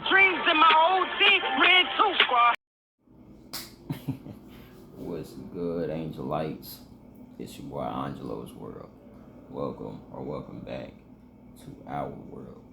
dreams in my old team ran too far. What's good, Angel Lights? It's your boy Angelo's World. Welcome back to our world.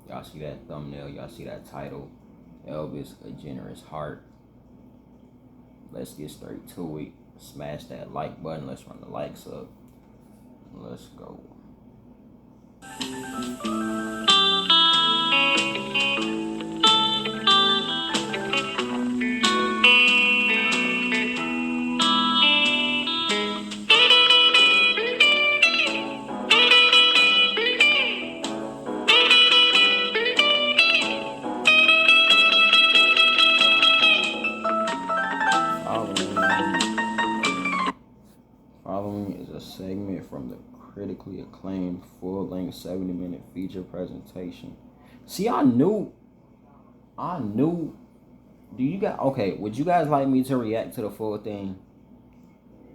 Y'all see that thumbnail? Y'all see that title? Elvis, A Generous Heart. Let's get straight to it. Smash that like button. Let's run the likes up. Let's go. Following is a segment from the critically acclaimed full-length 70-minute feature presentation. See, I knew. Do you guys, okay, would you guys like me to react to the full thing?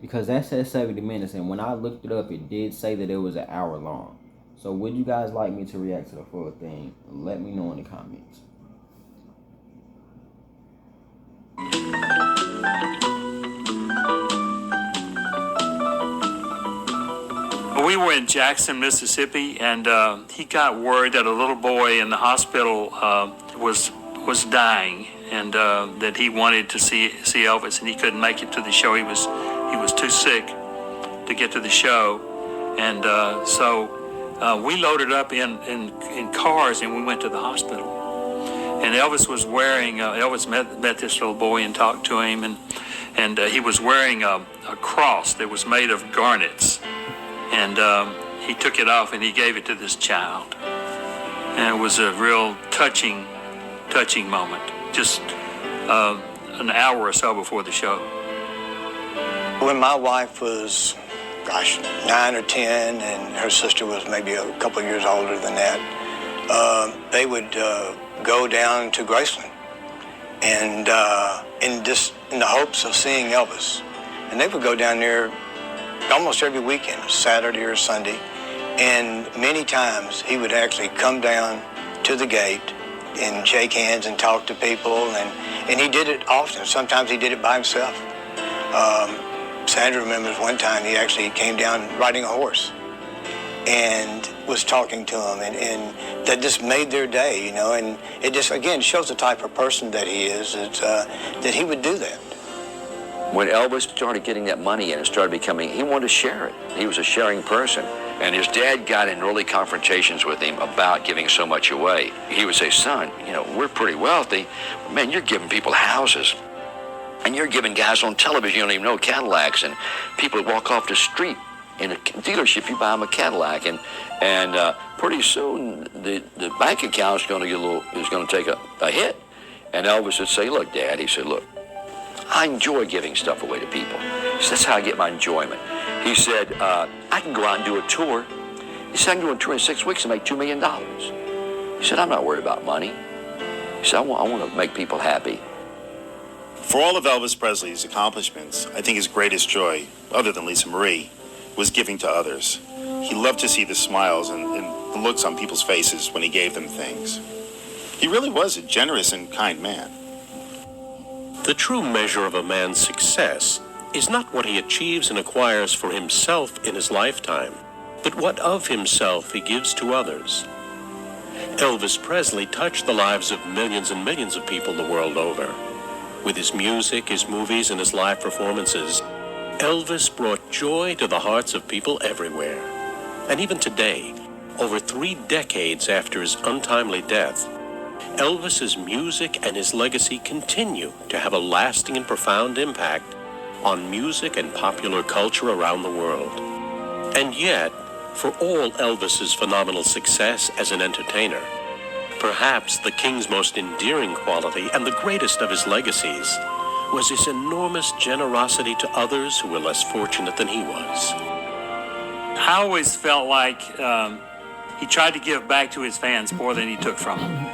Because that says 70 minutes, and when I looked it up, it did say that it was an hour long. So would you guys like me to react to the full thing? Let me know in the comments. We were in Jackson, Mississippi, and he got word that a little boy in the hospital was dying, and that he wanted to see Elvis, and he couldn't make it to the show. He was too sick to get to the show, and so we loaded up in cars, and we went to the hospital. And Elvis was wearing. Elvis met this little boy and talked to him, and he was wearing a cross that was made of garnets. And he took it off and he gave it to this child. And it was a real touching moment, just an hour or so before the show. When my wife was, 9 or 10, and her sister was maybe a couple of years older than that, they would go down to Graceland and in the hopes of seeing Elvis. And they would go down there almost every weekend, Saturday or Sunday, and many times he would actually come down to the gate and shake hands and talk to people, and he did it often. Sometimes he did it by himself. Sandra remembers one time he actually came down riding a horse and was talking to him, and that just made their day, and it just, again, shows the type of person that he is, that he would do that. When Elvis started getting that money in and started becoming, he wanted to share it. He was a sharing person. And his dad got in early confrontations with him about giving so much away. He would say, son, we're pretty wealthy. Man, you're giving people houses. And you're giving guys on television, you don't even know, Cadillacs. And people would walk off the street in a dealership, you buy them a Cadillac. And pretty soon, the bank account is going to take a hit. And Elvis would say, look, Dad, he said, look, I enjoy giving stuff away to people. He said, that's how I get my enjoyment. He said, I can go out and do a tour. He said, I can do a tour in 6 weeks and make $2 million. He said, I'm not worried about money. He said, I want to make people happy. For all of Elvis Presley's accomplishments, I think his greatest joy, other than Lisa Marie, was giving to others. He loved to see the smiles and the looks on people's faces when he gave them things. He really was a generous and kind man. The true measure of a man's success is not what he achieves and acquires for himself in his lifetime, but what of himself he gives to others. Elvis Presley touched the lives of millions and millions of people the world over. With his music, his movies, and his live performances, Elvis brought joy to the hearts of people everywhere. And even today, over 3 decades after his untimely death, Elvis's music and his legacy continue to have a lasting and profound impact on music and popular culture around the world. And yet, for all Elvis's phenomenal success as an entertainer, perhaps the King's most endearing quality and the greatest of his legacies was his enormous generosity to others who were less fortunate than he was. I always felt like he tried to give back to his fans more than he took from them.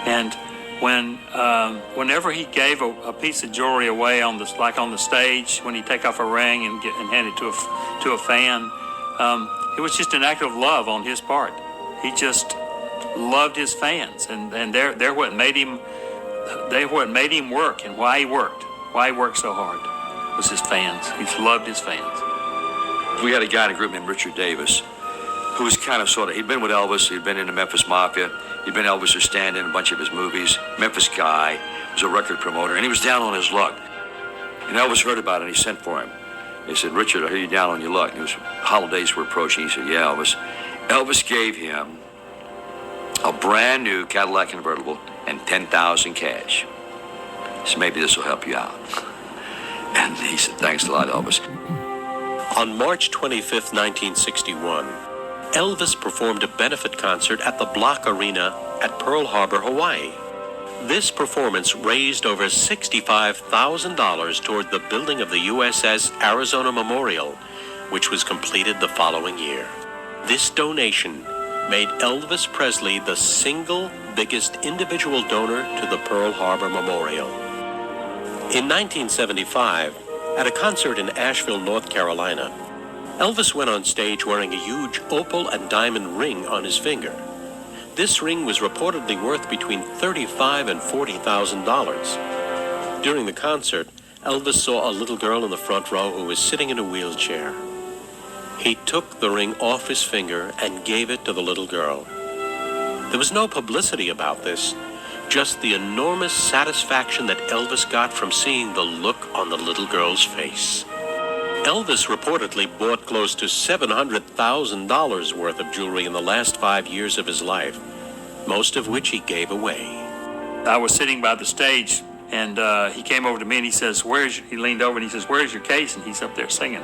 And whenever he gave a piece of jewelry away on the stage, when he take off a ring and hand it to a fan, it was just an act of love on his part. He just loved his fans, and they're what made him work, and why he worked so hard was his fans. He loved his fans. We had a guy in a group named Richard Davis, who was kind of he'd been with Elvis, he'd been in the Memphis Mafia, he'd been Elvis' stand-in in a bunch of his movies, Memphis guy, was a record promoter, and he was down on his luck. And Elvis heard about it, and he sent for him. He said, "Richard, I hear you down on your luck." And holidays were approaching. He said, "Yeah, Elvis." Elvis gave him a brand new Cadillac convertible and 10,000 cash. So maybe this will help you out. And he said, "Thanks a lot, Elvis." On March 25, 1961, Elvis performed a benefit concert at the Block Arena at Pearl Harbor, Hawaii. This performance raised over $65,000 toward the building of the USS Arizona Memorial, which was completed the following year. This donation made Elvis Presley the single biggest individual donor to the Pearl Harbor Memorial. In 1975, at a concert in Asheville, North Carolina, Elvis went on stage wearing a huge opal and diamond ring on his finger. This ring was reportedly worth between $35,000 and $40,000. During the concert, Elvis saw a little girl in the front row who was sitting in a wheelchair. He took the ring off his finger and gave it to the little girl. There was no publicity about this, just the enormous satisfaction that Elvis got from seeing the look on the little girl's face. Elvis reportedly bought close to $700,000 worth of jewelry in the last 5 years of his life, most of which he gave away. I was sitting by the stage, and he came over to me and he says, he leaned over and he says, "Where's your case?" And he's up there singing,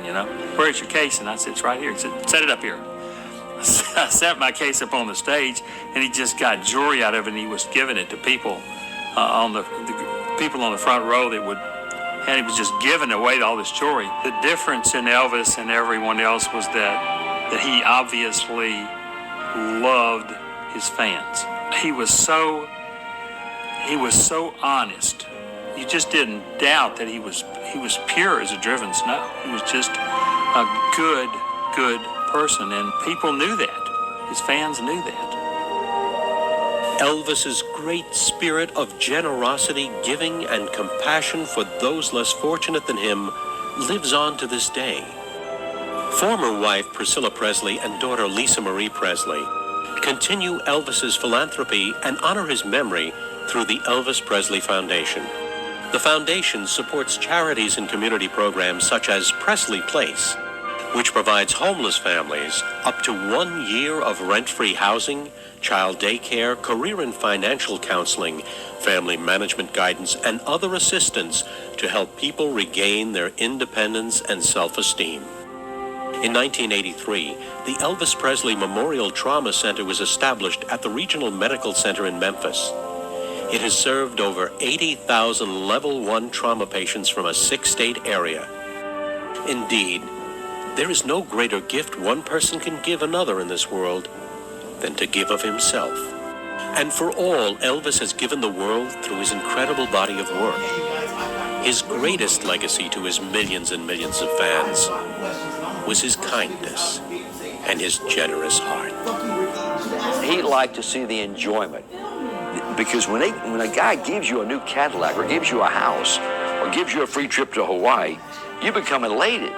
"Where's your case?" And I said, "It's right here." He said, "Set it up here." I set my case up on the stage, and he just got jewelry out of it, and he was giving it to people on the people on the front row and he was just giving away all this jewelry. The difference in Elvis and everyone else was that he obviously loved his fans. He was so honest. You just didn't doubt that he was pure as a driven snow. He was just a good person, and people knew that. His fans knew that. Elvis's great spirit of generosity, giving, and compassion for those less fortunate than him lives on to this day. Former wife Priscilla Presley and daughter Lisa Marie Presley continue Elvis's philanthropy and honor his memory through the Elvis Presley Foundation. The foundation supports charities and community programs such as Presley Place, which provides homeless families up to 1 year of rent-free housing, child daycare, career and financial counseling, family management guidance, and other assistance to help people regain their independence and self-esteem. In 1983, the Elvis Presley Memorial Trauma Center was established at the Regional Medical Center in Memphis. It has served over 80,000 Level 1 trauma patients from a 6-state area. Indeed, there is no greater gift one person can give another in this world than to give of himself. And for all Elvis has given the world through his incredible body of work, his greatest legacy to his millions and millions of fans was his kindness and his generous heart. He liked to see the enjoyment. Because when a guy gives you a new Cadillac or gives you a house or gives you a free trip to Hawaii, you become elated.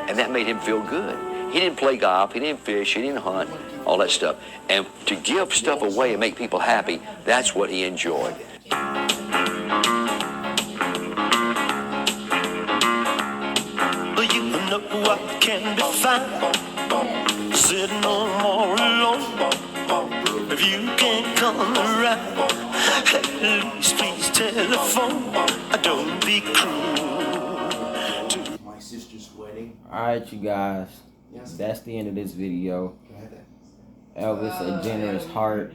And that made him feel good. He didn't play golf, he didn't fish, he didn't hunt, all that stuff. And to give stuff away and make people happy, that's what he enjoyed. You know I can be found sitting no more alone. If you can't come around, at least please telephone. Don't be cruel. My sister's wedding. Alright, you guys, that's the end of this video. Elvis, a generous heart.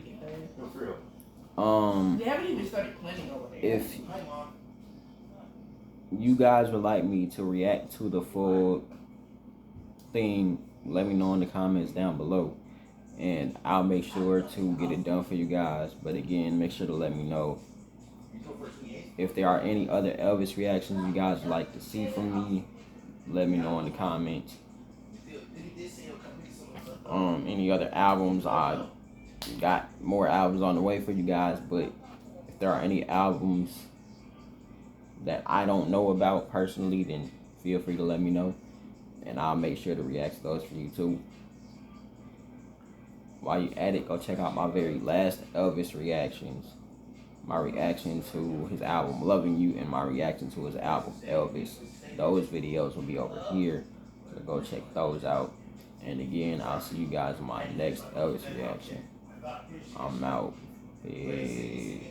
If you guys would like me to react to the full thing, let me know in the comments down below, and I'll make sure to get it done for you guys. But again, make sure to let me know if there are any other Elvis reactions you guys would like to see from me. Let me know in the comments. Any other albums I got more albums on the way for you guys, but if there are any albums that I don't know about personally, then feel free to let me know, and I'll make sure to react to those for you too. While you at it, go check out my very last Elvis reactions. My reaction to his album Loving You and my reaction to his album Elvis. Those videos will be over here, so go check those out. And again, I'll see you guys in my next Elvis reaction. I'm out. Peace.